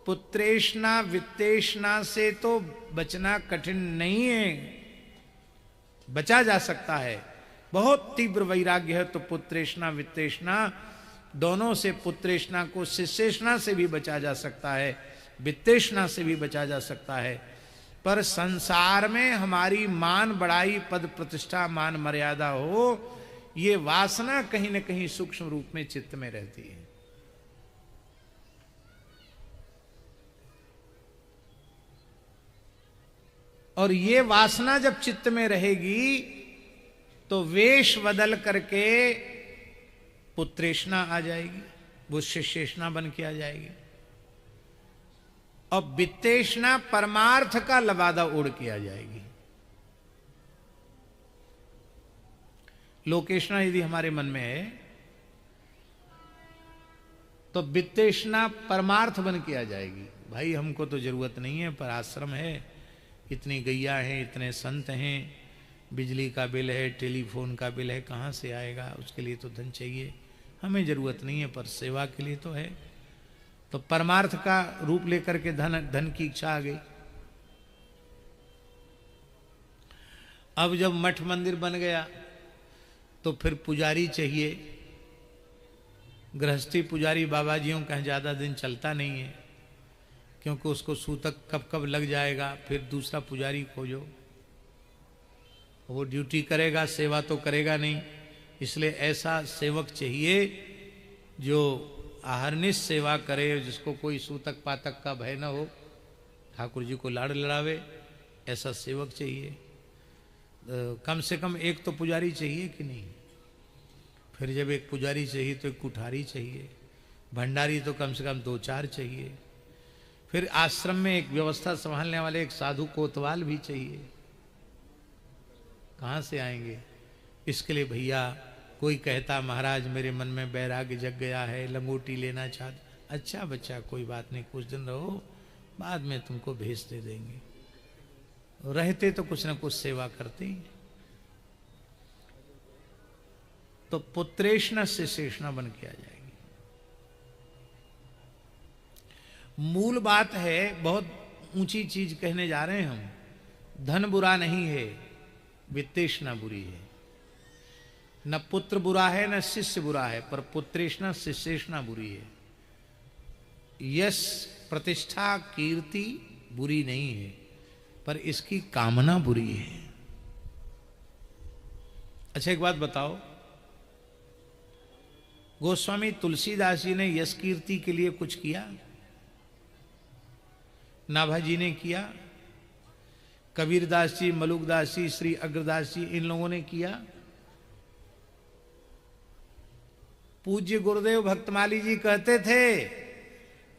पुत्रेशना वित्तेशना से तो बचना कठिन नहीं है, बचा जा सकता है। बहुत तीव्र वैराग्य है तो पुत्रेशना वित्तेशना दोनों से, पुत्रेशना को शिष्येशना से भी बचा जा सकता है, वित्तेशना से भी बचा जा सकता है। पर संसार में हमारी मान बढ़ाई, पद प्रतिष्ठा, मान मर्यादा हो, ये वासना कहीं न कहीं सूक्ष्म रूप में चित्त में रहती है। और ये वासना जब चित्त में रहेगी तो वेश बदल करके पुत्रेशना आ जाएगी, वो शिष्येशना बन के आ जाएगी, और वित्तेशना परमार्थ का लबादा ओढ़ के आ जाएगी। लोकेशना यदि हमारे मन में है तो वित्तेशना परमार्थ बन के आ जाएगी। भाई हमको तो जरूरत नहीं है, पर आश्रम है, इतनी गैया है, इतने संत हैं, बिजली का बिल है, टेलीफोन का बिल है, कहाँ से आएगा, उसके लिए तो धन चाहिए, हमें जरूरत नहीं है, पर सेवा के लिए तो है। तो परमार्थ का रूप लेकर के धन की इच्छा आ गई। अब जब मठ मंदिर बन गया तो फिर पुजारी चाहिए, गृहस्थी पुजारी बाबा जियों कहीं ज़्यादा दिन चलता नहीं है, क्योंकि उसको सूतक कब कब लग जाएगा, फिर दूसरा पुजारी खोजो, वो ड्यूटी करेगा, सेवा तो करेगा नहीं। इसलिए ऐसा सेवक चाहिए जो अहरनिश सेवा करे, जिसको कोई सूतक पातक का भय न हो, ठाकुर जी को लाड़ लड़ावे, ऐसा सेवक चाहिए। कम से कम एक तो पुजारी चाहिए कि नहीं। फिर जब एक पुजारी चाहिए तो एक कुठारी चाहिए, भंडारी तो कम से कम 2-4 चाहिए। फिर आश्रम में एक व्यवस्था संभालने वाले एक साधु कोतवाल भी चाहिए। कहाँ से आएंगे? इसके लिए भैया कोई कहता महाराज मेरे मन में बैराग्य जग गया है, लंगोटी लेना चाहता। अच्छा बच्चा कोई बात नहीं, कुछ दिन रहो, बाद में तुमको भेज दे देंगे। रहते तो कुछ ना कुछ सेवा करते ही। तो पुत्रेष्णा शिष्येष्णा बन के आ जाएगी। मूल बात है, बहुत ऊंची चीज कहने जा रहे हैं हम। धन बुरा नहीं है, वित्तेष्णा बुरी है। न पुत्र बुरा है न शिष्य बुरा है, पर पुत्रेष्णा शिष्येष्णा बुरी है। यश प्रतिष्ठा कीर्ति बुरी नहीं है, पर इसकी कामना बुरी है। अच्छा एक बात बताओ, गोस्वामी तुलसीदास जी ने यश कीर्ति के लिए कुछ किया? नाभाजी ने किया, कबीरदास जी, मलुकदास जी, श्री अग्रदास जी, इन लोगों ने किया। पूज्य गुरुदेव भक्तमाली जी कहते थे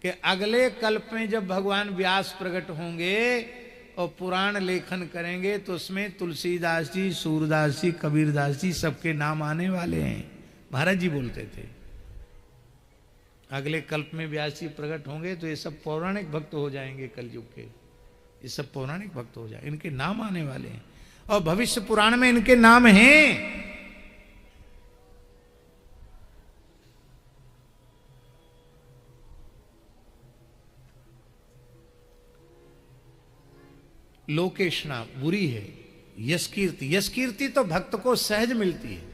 कि अगले कल्प में जब भगवान व्यास प्रकट होंगे और पुराण लेखन करेंगे तो उसमें तुलसीदास जी, सूरदास जी, कबीरदास जी सबके नाम आने वाले हैं। महाराज जी बोलते थे अगले कल्प में व्यास जी प्रकट होंगे तो ये सब पौराणिक भक्त हो जाएंगे, कलयुग के ये सब पौराणिक भक्त हो जाएंगे, इनके नाम आने वाले हैं और भविष्य पुराण में इनके नाम हैं। लोकेशना बुरी है, यश कीर्ति, यश कीर्ति तो भक्त को सहज मिलती है।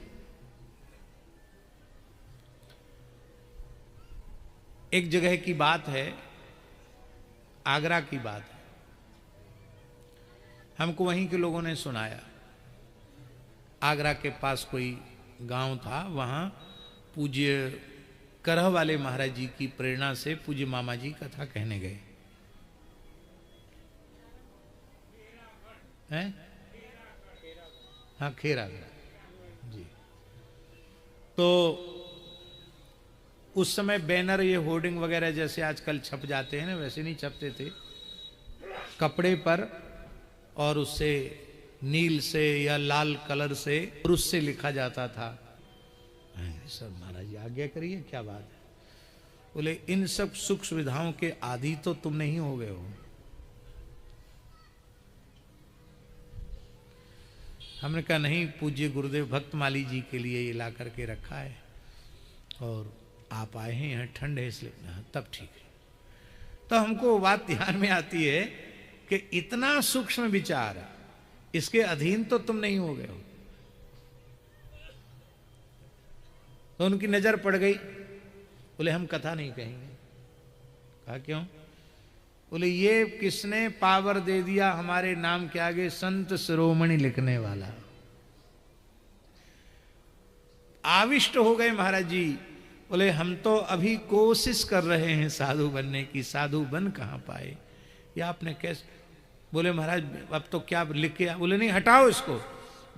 एक जगह की बात है, आगरा की बात है, हमको वहीं के लोगों ने सुनाया। आगरा के पास कोई गांव था, वहां पूज्य करह वाले महाराज जी की प्रेरणा से पूज्य मामा जी कथा कहने गए हैं। हाँ, खेरागढ़ जी। तो उस समय बैनर, ये होर्डिंग वगैरह जैसे आजकल छप जाते हैं ना, वैसे नहीं छपते थे, कपड़े पर और उससे नील से या लाल कलर से और उससे लिखा जाता था। सर महाराज जी आज्ञा करिए, क्या बात है। बोले इन सब सुख सुविधाओं के आदी तो तुम नहीं हो गए हो। हमने कहा नहीं, पूज्य गुरुदेव भक्तमाली जी के लिए ये ला करके रखा है और आप आए हैं यहाँ, ठंड है इसलिए। तब ठीक है। तो हमको बात ध्यान में आती है कि इतना सूक्ष्म विचार, इसके अधीन तो तुम नहीं हो गए हो। तो उनकी नजर पड़ गई, बोले हम कथा नहीं कहेंगे। कहा क्यों? बोले ये किसने पावर दे दिया हमारे नाम के आगे संत शिरोमणि लिखने वाला। आविष्ट हो गए महाराज जी। बोले हम तो अभी कोशिश कर रहे हैं साधु बनने की, साधु बन कहां पाए। या आपने कैसे? बोले महाराज अब तो क्या लिख के? बोले नहीं, हटाओ इसको।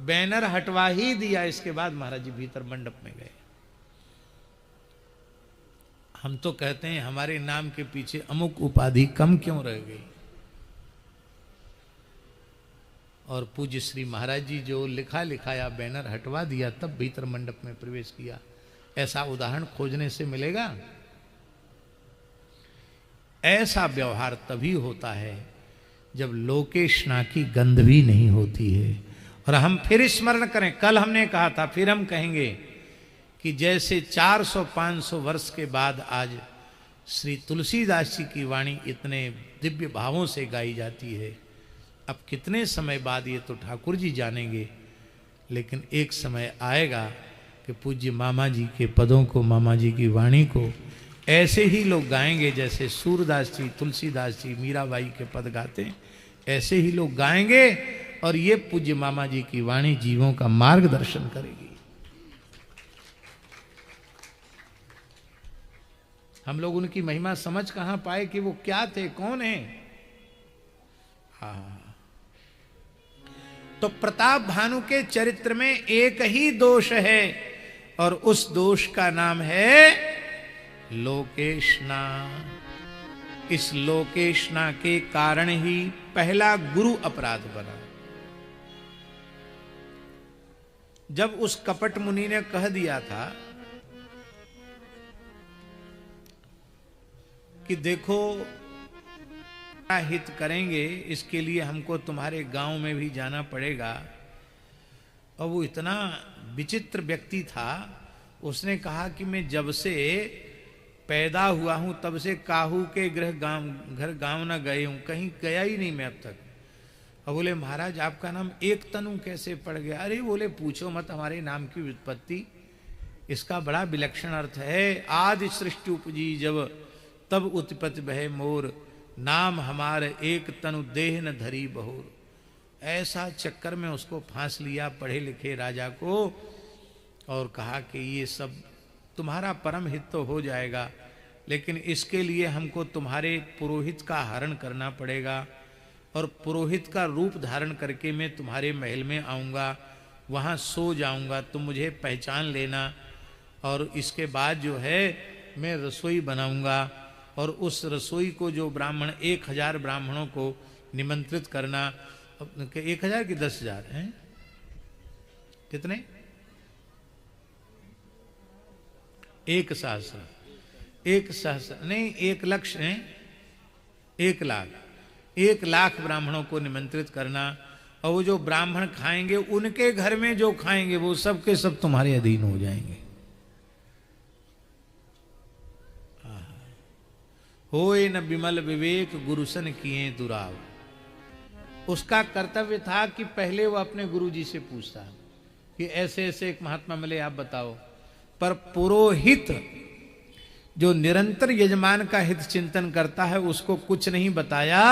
बैनर हटवा ही दिया। इसके बाद महाराज जी भीतर मंडप में गए। हम तो कहते हैं हमारे नाम के पीछे अमुक उपाधि कम क्यों रह गई। और पूज्य श्री महाराज जी जो लिखा लिखाया बैनर हटवा दिया, तब भीतर मंडप में प्रवेश किया। ऐसा उदाहरण खोजने से मिलेगा? ऐसा व्यवहार तभी होता है जब लोकेशना की गंध भी नहीं होती है। और हम फिर स्मरण करें, कल हमने कहा था, फिर हम कहेंगे कि जैसे 400-500 वर्ष के बाद आज श्री तुलसीदास जी की वाणी इतने दिव्य भावों से गाई जाती है, अब कितने समय बाद ये तो ठाकुर जी जानेंगे। लेकिन एक समय आएगा कि पूज्य मामा जी के पदों को, मामा जी की वाणी को ऐसे ही लोग गाएंगे जैसे सूरदास जी, तुलसीदास जी, मीराबाई के पद गाते हैं, ऐसे ही लोग गाएंगे और ये पूज्य मामा जी की वाणी जीवों का मार्गदर्शन करेगी। हम लोग उनकी महिमा समझ कहां पाए कि वो क्या थे, कौन है। तो प्रताप भानु के चरित्र में एक ही दोष है और उस दोष का नाम है लोकेशना। इस लोकेशना के कारण ही पहला गुरु अपराध बना। जब उस कपट मुनि ने कह दिया था कि देखो हित करेंगे, इसके लिए हमको तुम्हारे गांव में भी जाना पड़ेगा, और वो इतना विचित्र व्यक्ति था, उसने कहा कि मैं जब से पैदा हुआ हूं तब से काहू के घर गांव ना गए हूं, कहीं गया ही नहीं मैं अब तक। और बोले महाराज आपका नाम एक तनु कैसे पड़ गया? अरे बोले पूछो मत, हमारे नाम की व्युत्पत्ति इसका बड़ा विलक्षण अर्थ है। आदि सृष्टि उपजी जब तब उत्पत्ति बहे मोर, नाम हमारे एक तनु देह न धरी बहोर। ऐसा चक्कर में उसको फांस लिया पढ़े लिखे राजा को, और कहा कि ये सब तुम्हारा परम हित तो हो जाएगा, लेकिन इसके लिए हमको तुम्हारे पुरोहित का हरण करना पड़ेगा, और पुरोहित का रूप धारण करके मैं तुम्हारे महल में आऊँगा, वहाँ सो जाऊँगा, तुम मुझे पहचान लेना, और इसके बाद जो है मैं रसोई बनाऊँगा, और उस रसोई को जो ब्राह्मण 1000 ब्राह्मणों को निमंत्रित करना। 1000 की 10,000 हैं? कितने? 1 सहस्र, 1 सहस्र नहीं, 1 लक्ष्य है, 1 लाख, 1 लाख ब्राह्मणों को निमंत्रित करना, और वो जो ब्राह्मण खाएंगे उनके घर में जो खाएंगे वो सब के सब तुम्हारे अधीन हो जाएंगे। होए न विमल विवेक गुरुसन किए दुराव। उसका कर्तव्य था कि पहले वो अपने गुरुजी से पूछता कि ऐसे ऐसे एक महात्मा मिले, आप बताओ। पर पुरोहित जो निरंतर यजमान का हित चिंतन करता है उसको कुछ नहीं बताया।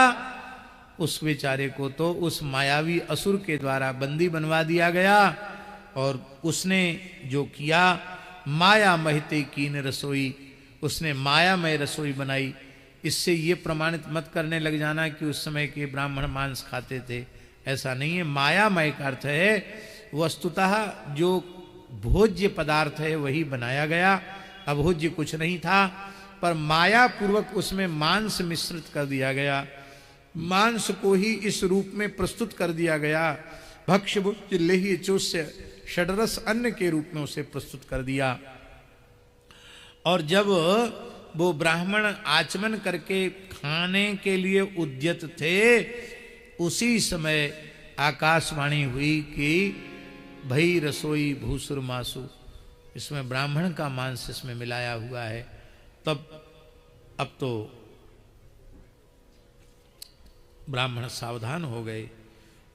उस बेचारे को तो उस मायावी असुर के द्वारा बंदी बनवा दिया गया, और उसने जो किया माया महिते कीन रसोई, उसने मायामय रसोई बनाई। इससे ये प्रमाणित मत करने लग जाना कि उस समय के ब्राह्मण मांस खाते थे, ऐसा नहीं है। मायामय का अर्थ है वस्तुतः जो भोज्य पदार्थ है वही बनाया गया, अभोज्य कुछ नहीं था, पर माया पूर्वक उसमें मांस मिश्रित कर दिया गया, मांस को ही इस रूप में प्रस्तुत कर दिया गया। भक्ष्य भुक्ष्य लेह्य चोष्य षडरस अन्न के रूप में उसे प्रस्तुत कर दिया। और जब वो ब्राह्मण आचमन करके खाने के लिए उद्यत थे, उसी समय आकाशवाणी हुई कि भई रसोई भूसुर मासु, इसमें ब्राह्मण का मांस इसमें मिलाया हुआ है। तब अब तो ब्राह्मण सावधान हो गए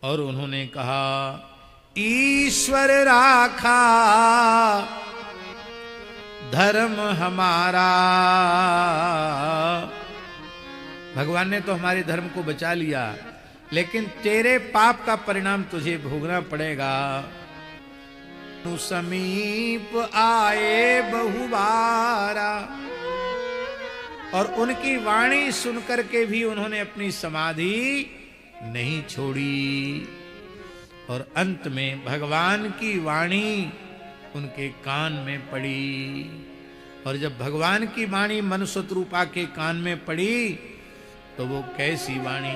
और उन्होंने कहा ईश्वर राखा धर्म हमारा। भगवान ने तो हमारे धर्म को बचा लिया, लेकिन तेरे पाप का परिणाम तुझे भोगना पड़ेगा। तू समीप आए बहुबारा, और उनकी वाणी सुनकर के भी उन्होंने अपनी समाधि नहीं छोड़ी। और अंत में भगवान की वाणी उनके कान में पड़ी, और जब भगवान की वाणी मनुष्य रूपा के कान में पड़ी तो वो कैसी वाणी,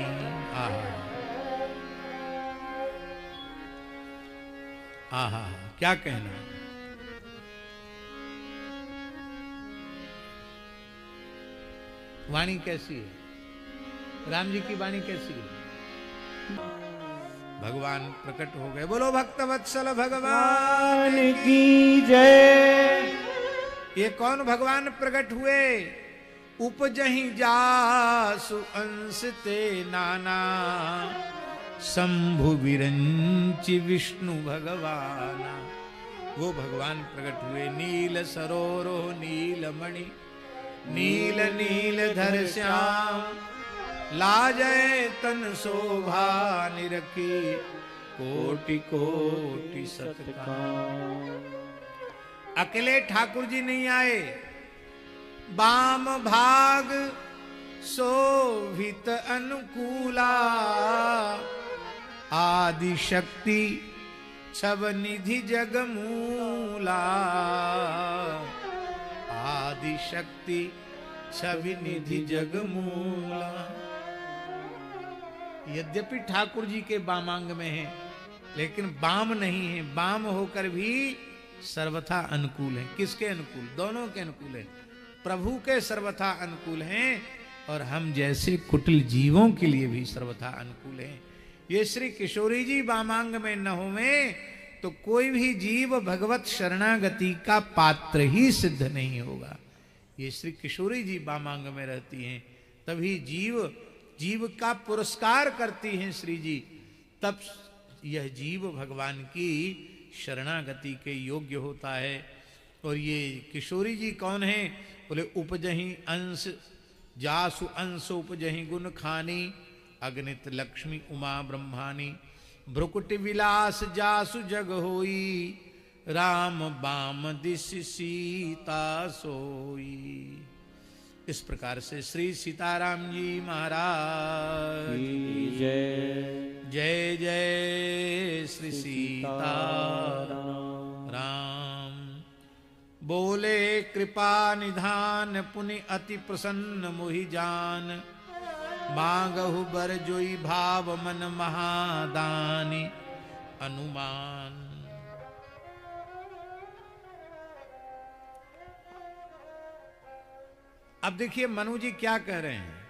आहा आहा, क्या कहना। वाणी कैसी है, राम जी की वाणी कैसी है। भगवान प्रकट हो गए। बोलो भक्तवत्सल भगवान की जय। ये कौन भगवान प्रकट हुए? उपजहि जासु अंश ते नाना, शंभु विरंचि विष्णु भगवाना। वो भगवान प्रकट हुए। नील सरोरो नील मणि, नील नील धर श्याम, लाजय तन शोभा निरखी, कोटि कोटि सतकाम। अकेले ठाकुर जी नहीं आए, बाम भाग शोभित अनुकूला, आदि शक्ति छव निधि जगमूला, आदि शक्ति छवि निधि जगमूला। यद्यपि ठाकुर जी के बामांग में है, लेकिन बाम नहीं है। बाम होकर भी सर्वथा अनुकूल है। किसके अनुकूल? दोनों के अनुकूल है। प्रभु के सर्वथा अनुकूल हैं और हम जैसे कुटिल जीवों के लिए भी सर्वथा अनुकूल हैं। ये श्री किशोरी जी बामांग में न होवे तो कोई भी जीव भगवत शरणागति का पात्र ही सिद्ध नहीं होगा। ये श्री किशोरी जी बामांग में रहती हैं, तभी जीव का पुरस्कार करती हैं श्री जी, तब यह जीव भगवान की शरणागति के योग्य होता है। और ये किशोरी जी कौन है? बोले उपजही अंश जासु अंश उपजही गुण खानी, अगणित लक्ष्मी उमा ब्रह्मानी, भ्रुकुटि विलास जासु जग होई, राम बाम दिस सीता सोई। इस प्रकार से श्री सीताराम जी महाराज की जय। जय जय श्री सीताराम। बोले कृपा निधान पुनि अति प्रसन्न मोहि जान, मांगहु बर जोई भाव मन महादानी अनुमान। अब देखिए मनु जी क्या कह रहे हैं।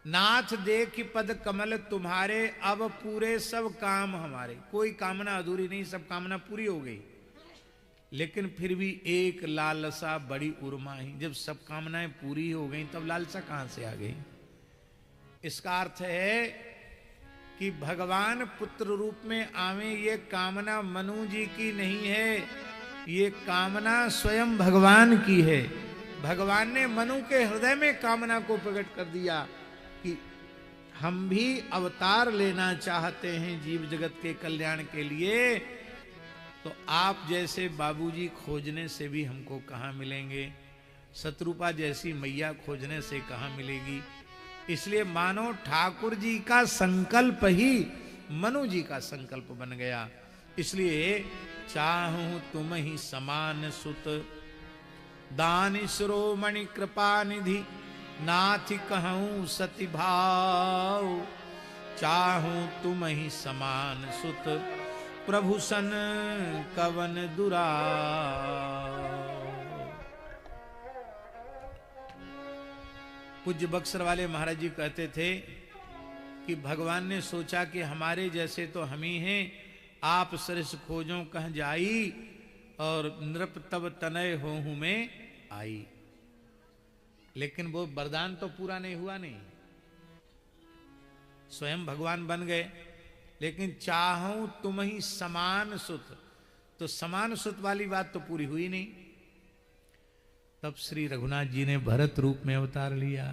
नाथ देख पद कमल तुम्हारे, अब पूरे सब काम हमारे। कोई कामना अधूरी नहीं, सब कामना पूरी हो गई, लेकिन फिर भी एक लालसा बड़ी उर्माही। जब सब कामनाएं पूरी हो गई तब लालसा कहां से आ गई? इसका अर्थ है कि भगवान पुत्र रूप में आवे, ये कामना मनु जी की नहीं है, ये कामना स्वयं भगवान की है। भगवान ने मनु के हृदय में कामना को प्रकट कर दिया कि हम भी अवतार लेना चाहते हैं जीव जगत के कल्याण के लिए, तो आप जैसे बाबूजी खोजने से भी हमको कहाँ मिलेंगे, शत्रुपा जैसी मैया खोजने से कहाँ मिलेगी। इसलिए मानो ठाकुर जी का संकल्प ही मनु जी का संकल्प बन गया। इसलिए चाहूं तुम ही समान सुत, दानि शिरोमणि कृपा निधि, नाथ कहूं सति भाव, चाहूं तुम ही समान सुत, प्रभु सन कवन दुराव। पूज्य बक्सर वाले महाराज जी कहते थे कि भगवान ने सोचा कि हमारे जैसे तो हम ही हैं, आप सरिस खोजों कह जाई, और नृप तब तनय होहूं में आई। लेकिन वो वरदान तो पूरा नहीं हुआ। नहीं, स्वयं भगवान बन गए, लेकिन चाहूं तुम ही समान सुत, तो समान सुत वाली बात तो पूरी हुई नहीं। तब श्री रघुनाथ जी ने भरत रूप में अवतार लिया।